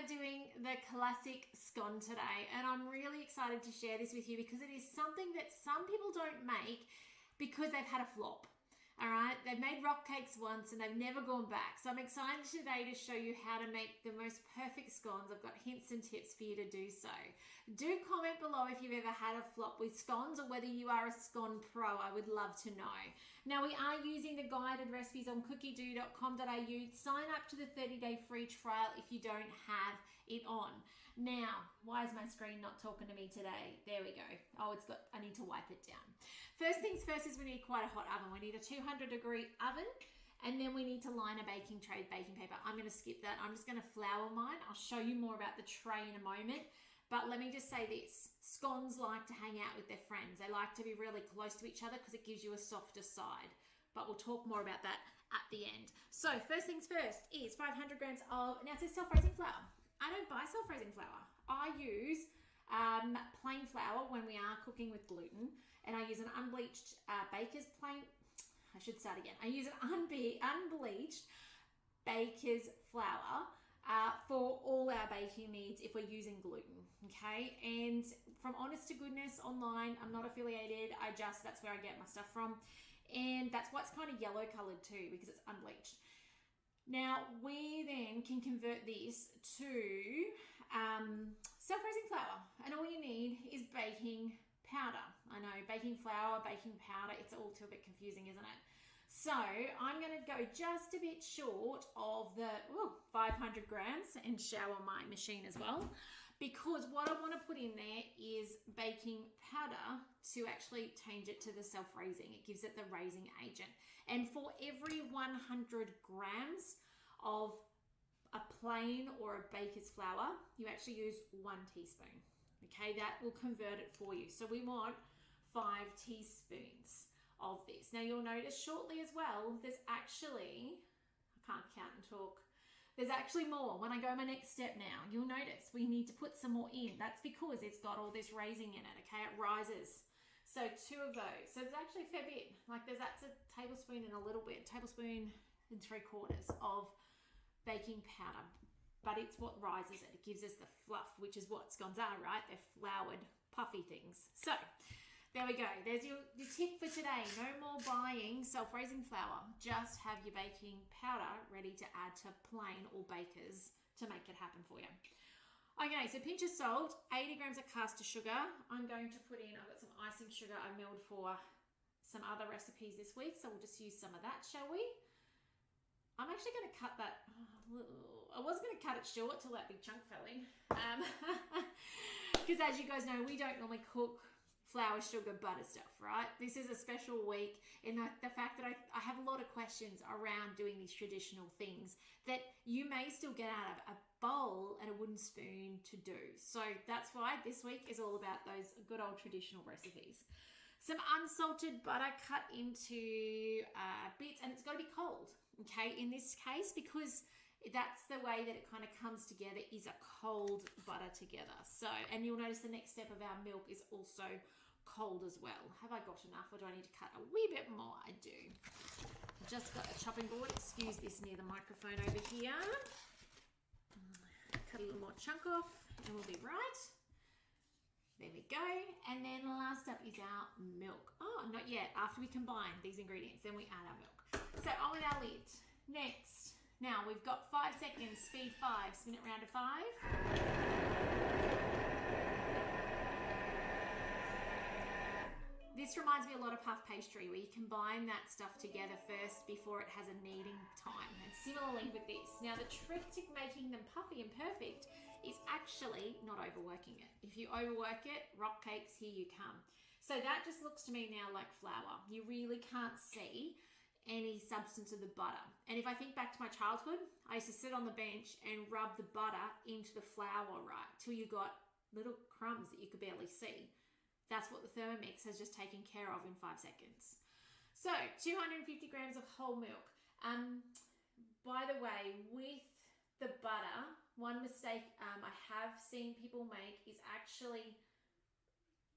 doing the classic scone today, and I'm really excited to share this with you because it is something that some people don't make because they've had a flop. All right, they've made rock cakes once and they've never gone back. So I'm excited today to show you how to make the most perfect scones. I've got hints and tips for you to do so. Do comment below if you've ever had a flop with scones or whether you are a scone pro. I would love to know. Now, we are using the guided recipes on cookiedoo.com.au. Sign up to the 30-day free trial if you don't have it on. Now, why is my screen not talking to me today? There we go. Oh, I need to wipe it down. First things first is we need quite a hot oven. We need a 200-degree oven, and then we need to line a baking tray with baking paper. I'm going to skip that. I'm just going to flour mine. I'll show you more about the tray in a moment. But let me just say this. Scones like to hang out with their friends. They like to be really close to each other because it gives you a softer side. But we'll talk more about that at the end. So first things first is 500 grams of, now it says self-raising flour. I don't buy self-raising flour. I use plain flour when we are cooking with gluten, and I use an unbleached baker's plain. I should start again. I use an unbleached baker's flour for all our baking needs if we're using gluten, okay? And from honest to goodness online, I'm not affiliated. That's where I get my stuff from. And that's why it's kind of yellow colored too, because it's unbleached. Now, we then can convert this to self-raising flour. And all you need is baking powder. I know, baking flour, baking powder, it's all too a bit confusing, isn't it? So I'm going to go just a bit short of the 500 grams and shower my machine as well, because what I want to put in there is baking powder to actually change it to the self-raising. It gives it the raising agent. And for every 100 grams of a plain or a baker's flour, you actually use 1 teaspoon. Okay, that will convert it for you. So we want 5 teaspoons of this. Now you'll notice shortly as well, there's actually, I can't count and talk, there's actually more. When I go my next step now, you'll notice we need to put some more in. That's because it's got all this raising in it, okay? It rises. So 2 of those. So there's actually a fair bit. Like that's a tablespoon and a little bit, tablespoon and 3/4 of baking powder. But it's what rises it. It gives us the fluff, which is what scones are, right? They're floured, puffy things. So there we go. There's your tip for today. No more buying self-raising flour. Just have your baking powder ready to add to plain or bakers to make it happen for you. Okay, so pinch of salt, 80 grams of caster sugar. I'm going to put in, I've got some icing sugar I milled for some other recipes this week, so we'll just use some of that, shall we? I'm actually going to cut that, I was going to cut it short till that big chunk fell in. Because as you guys know, we don't normally cook flour, sugar, butter stuff, right? This is a special week in the fact that I have a lot of questions around doing these traditional things that you may still get out of a bowl and a wooden spoon to do. So that's why this week is all about those good old traditional recipes. Some unsalted butter cut into bits, and it's got to be cold, okay? In this case, because that's the way that it kind of comes together, is a cold butter together. So, and you'll notice the next step of our milk is also cold as well. Have I got enough, or do I need to cut a wee bit more? I do. I've just got a chopping board. Excuse this near the microphone over here. Cut a little more chunk off and we'll be right. There we go. And then last up is our milk. Oh, not yet. After we combine these ingredients, then we add our milk. So on with our lid. Next. Now we've got 5 seconds, speed 5, spin it round to 5. This reminds me a lot of puff pastry, where you combine that stuff together first before it has a kneading time. And similarly with this. Now the trick to making them puffy and perfect is actually not overworking it. If you overwork it, rock cakes, here you come. So that just looks to me now like flour. You really can't see any substance of the butter. And if I think back to my childhood, I used to sit on the bench and rub the butter into the flour, right, till you got little crumbs that you could barely see. That's what the Thermomix has just taken care of in 5 seconds. So 250 grams of whole milk. By the way, with the butter, one mistake I have seen people make is actually,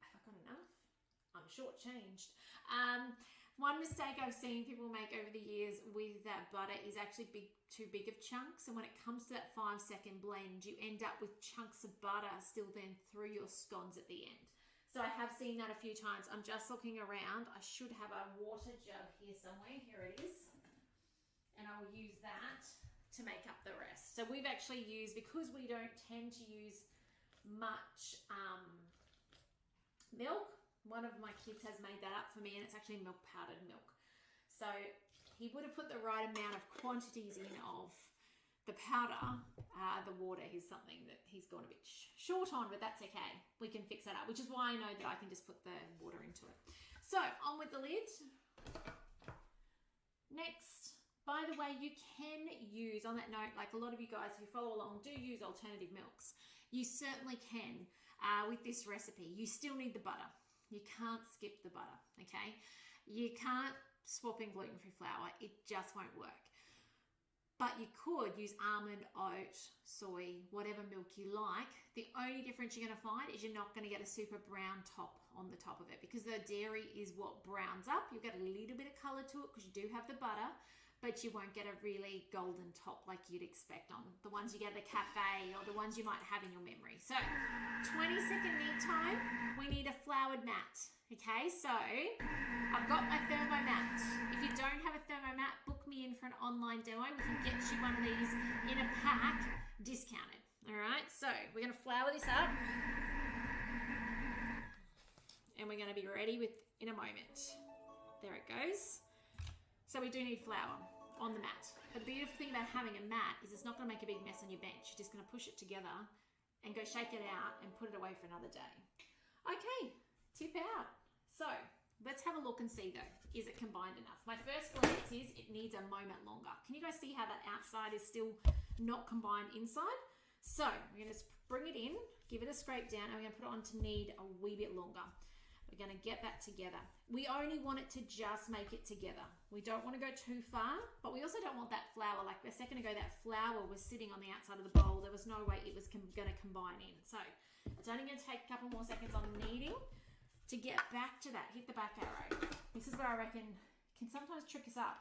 have I got enough? I'm shortchanged. One mistake I've seen people make over the years with that butter is actually too big of chunks. And when it comes to that 5-second blend, you end up with chunks of butter still then through your scones at the end. So I have seen that a few times. I'm just looking around. I should have a water jug here somewhere. Here it is. And I will use that to make up the rest. So we've actually used, because we don't tend to use much milk, one of my kids has made that up for me, and it's actually milk powdered milk. So he would have put the right amount of quantities in of the powder. The water is something that he's gone a bit short on, but that's okay. We can fix that up, which is why I know that I can just put the water into it. So on with the lid. Next, by the way, you can use, on that note, like a lot of you guys who follow along do use alternative milks. You certainly can with this recipe. You still need the butter. You can't skip the butter, okay? You can't swap in gluten-free flour. It just won't work. But you could use almond, oat, soy, whatever milk you like. The only difference you're going to find is you're not going to get a super brown top on the top of it, because the dairy is what browns up. You'll get a little bit of color to it because you do have the butter, but you won't get a really golden top like you'd expect on the ones you get at the cafe or the ones you might have in your memory. So 20-second knead time, we need a floured mat. Okay, so I've got my Thermomat. If you don't have a Thermomat, book me in for an online demo. We can get you one of these in a pack, discounted. All right, so we're gonna flour this up and we're gonna be ready in a moment. There it goes. So we do need flour on the mat. But the beautiful thing about having a mat is it's not going to make a big mess on your bench. You're just going to push it together and go shake it out and put it away for another day. Okay, tip out. So let's have a look and see though. Is it combined enough? My first glance is it needs a moment longer. Can you guys see how that outside is still not combined inside? So we're going to bring it in, give it a scrape down, and we're going to put it on to knead a wee bit longer. We're going to get that together. We only want it to just make it together. We don't want to go too far, but we also don't want that flour. Like a second ago, that flour was sitting on the outside of the bowl. There was no way it was going to combine in. So it's only going to take a couple more seconds on kneading to get back to that. Hit the back arrow. This is where I reckon can sometimes trick us up,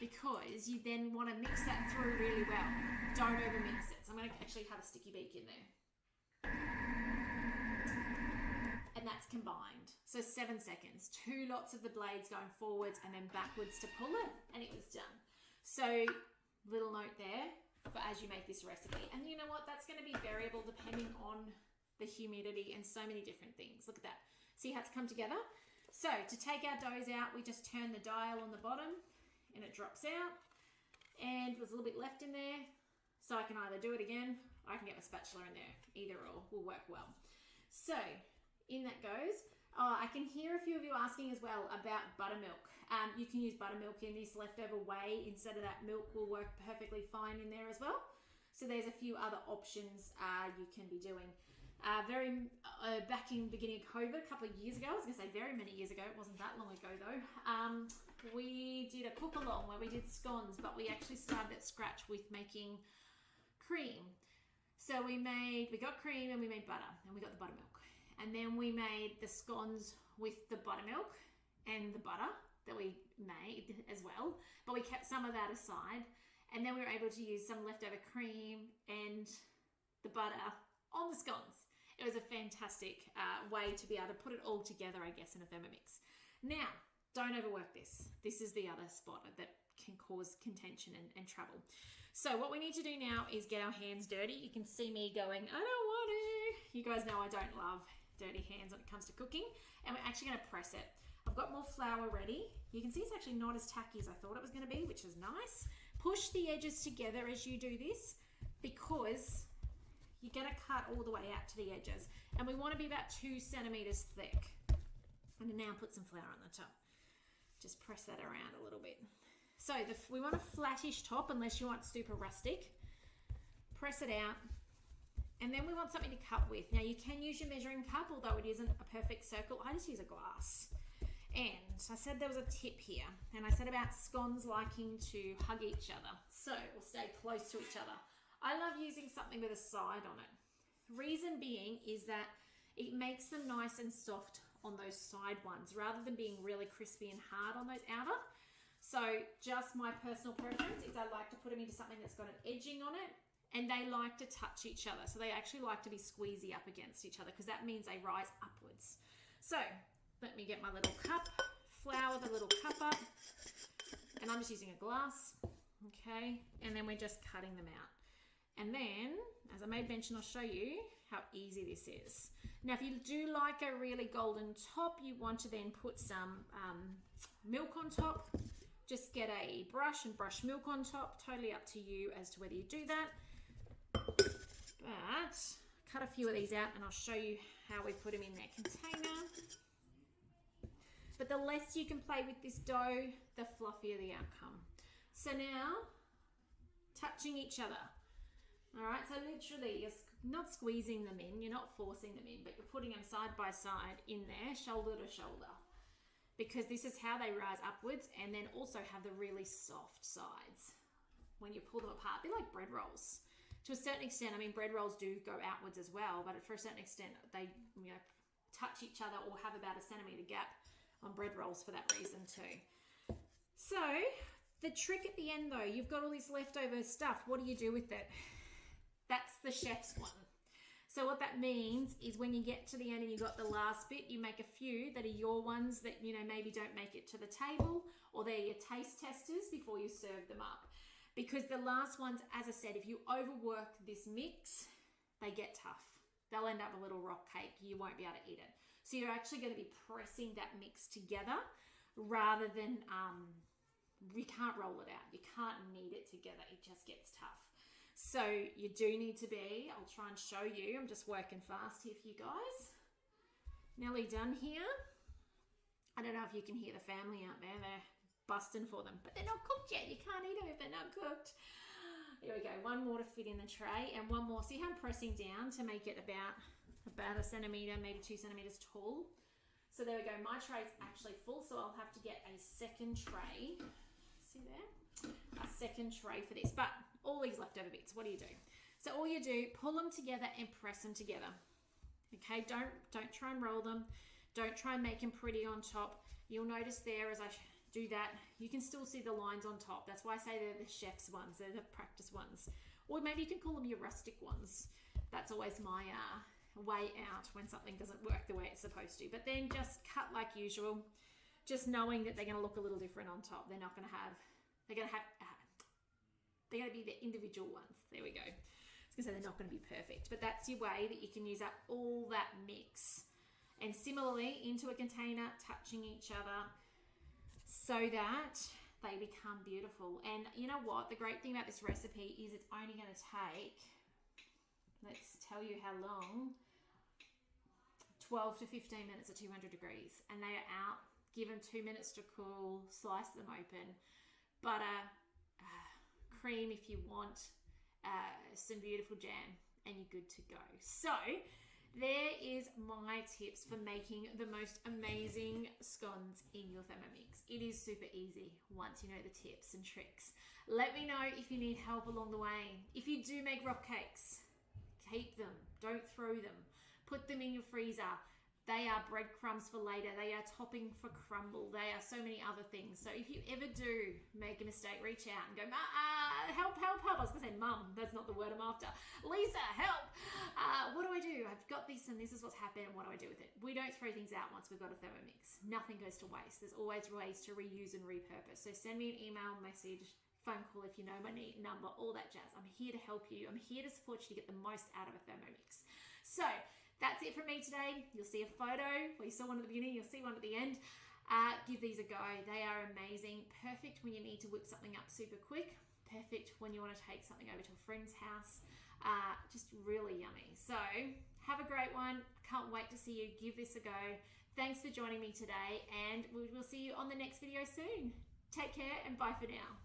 because you then want to mix that through really well. Don't over mix it. So I'm going to actually have a sticky beak in there. And that's combined. So 7 seconds, 2 lots of the blades going forwards and then backwards to pull it, and it was done. So little note there for as you make this recipe. And you know what? That's going to be variable depending on the humidity and so many different things. Look at that. See how it's come together? So to take our doughs out, we just turn the dial on the bottom and it drops out. And there's a little bit left in there. So I can either do it again, or I can get my spatula in there. Either or will work well. So in that goes. I can hear a few of you asking as well about buttermilk. You can use buttermilk in this leftover whey instead of that. Milk will work perfectly fine in there as well. So there's a few other options you can be doing. Back in the beginning of COVID, a couple of years ago, I was going to say very many years ago, it wasn't that long ago though, we did a cook along where we did scones, but we actually started at scratch with making cream. So we got cream and we made butter and we got the buttermilk. And then we made the scones with the buttermilk and the butter that we made as well. But we kept some of that aside. And then we were able to use some leftover cream and the butter on the scones. It was a fantastic way to be able to put it all together, I guess, in a Thermomix. Now, don't overwork this. This is the other spot that can cause contention and trouble. So what we need to do now is get our hands dirty. You can see me going, I don't want to. You guys know I don't love dirty hands when it comes to cooking, and we're actually going to press it. I've got more flour ready. You can see it's actually not as tacky as I thought it was going to be, which is nice. Push the edges together as you do this, because you're going to cut all the way out to the edges, and we want to be about 2 centimeters thick. And now put some flour on the top. Just press that around a little bit. So we want a flattish top unless you want super rustic. Press it out. And then we want something to cut with. Now you can use your measuring cup, although it isn't a perfect circle. I just use a glass. And I said there was a tip here. And I said about scones liking to hug each other. So we'll stay close to each other. I love using something with a side on it. Reason being is that it makes them nice and soft on those side ones rather than being really crispy and hard on those outer. So just my personal preference is I like to put them into something that's got an edging on it, and they like to touch each other. So they actually like to be squeezy up against each other because that means they rise upwards. So let me get my little cup, flour the little cup up, and I'm just using a glass, okay? And then we're just cutting them out. And then, as I made mention, I'll show you how easy this is. Now, if you do like a really golden top, you want to then put some milk on top. Just get a brush and brush milk on top. Totally up to you as to whether you do that. But cut a few of these out and I'll show you how we put them in their container. But the less you can play with this dough, the fluffier the outcome. So now, touching each other. All right, so literally you're not squeezing them in, you're not forcing them in, but you're putting them side by side in there, shoulder to shoulder. Because this is how they rise upwards and then also have the really soft sides when you pull them apart. They're like bread rolls. To a certain extent, I mean, bread rolls do go outwards as well, but for a certain extent, they touch each other or have about a centimetre gap on bread rolls for that reason too. So the trick at the end though, you've got all this leftover stuff. What do you do with it? That's the chef's one. So what that means is when you get to the end and you've got the last bit, you make a few that are your ones that, maybe don't make it to the table, or they're your taste testers before you serve them up. Because the last ones, as I said, if you overwork this mix, they get tough. They'll end up a little rock cake. You won't be able to eat it. So you're actually going to be pressing that mix together rather than, you can't roll it out. You can't knead it together. It just gets tough. So you do need to be, I'll try and show you, I'm just working fast here for you guys. Nearly done here. I don't know if you can hear the family out there, they're busting for them, but they're not cooked yet. You can't eat them if they're not cooked. Here we go, one more to fit in the tray and one more. See how I'm pressing down to make it about a centimetre, maybe 2 centimetres tall. So there we go, my tray's actually full, so I'll have to get a second tray. See there? A second tray for this, but all these leftover bits, what do you do? So all you do, pull them together and press them together. Okay, don't try and roll them. Don't try and make them pretty on top. You'll notice there as I do that, you can still see the lines on top. That's why I say they're the chef's ones, they're the practice ones. Or maybe you can call them your rustic ones. That's always my way out when something doesn't work the way it's supposed to. But then just cut like usual, just knowing that they're going to look a little different on top. They're going to be the individual ones. There we go. I was going to say they're not going to be perfect, but that's your way that you can use up all that mix. And similarly, into a container, touching each other so that they become beautiful. And you know what? The great thing about this recipe is it's only going to take, let's tell you how long, 12 to 15 minutes at 200 degrees. And they are out. Give them 2 minutes to cool, slice them open. Butter, cream if you want, some beautiful jam, and you're good to go. So there is my tips for making the most amazing scones in your Thermomix. It is super easy once you know the tips and tricks. Let me know if you need help along the way. If you do make rock cakes, keep them, don't throw them, put them in your freezer. They are breadcrumbs for later. They are topping for crumble. They are so many other things. So if you ever do make a mistake, reach out and go, help, help, help. I was going to say, Mum, that's not the word I'm after. Lisa, help. What do I do? I've got this and this is what's happened and what do I do with it? We don't throw things out once we've got a Thermomix. Nothing goes to waste. There's always ways to reuse and repurpose. So send me an email, message, phone call if you know my number, all that jazz. I'm here to help you. I'm here to support you to get the most out of a Thermomix. So that's it from me today. You'll see a photo. Well, you saw one at the beginning. You'll see one at the end. Give these a go. They are amazing. Perfect when you need to whip something up super quick. Perfect when you want to take something over to a friend's house. Just really yummy. So have a great one. Can't wait to see you. Give this a go. Thanks for joining me today, and we will see you on the next video soon. Take care and bye for now.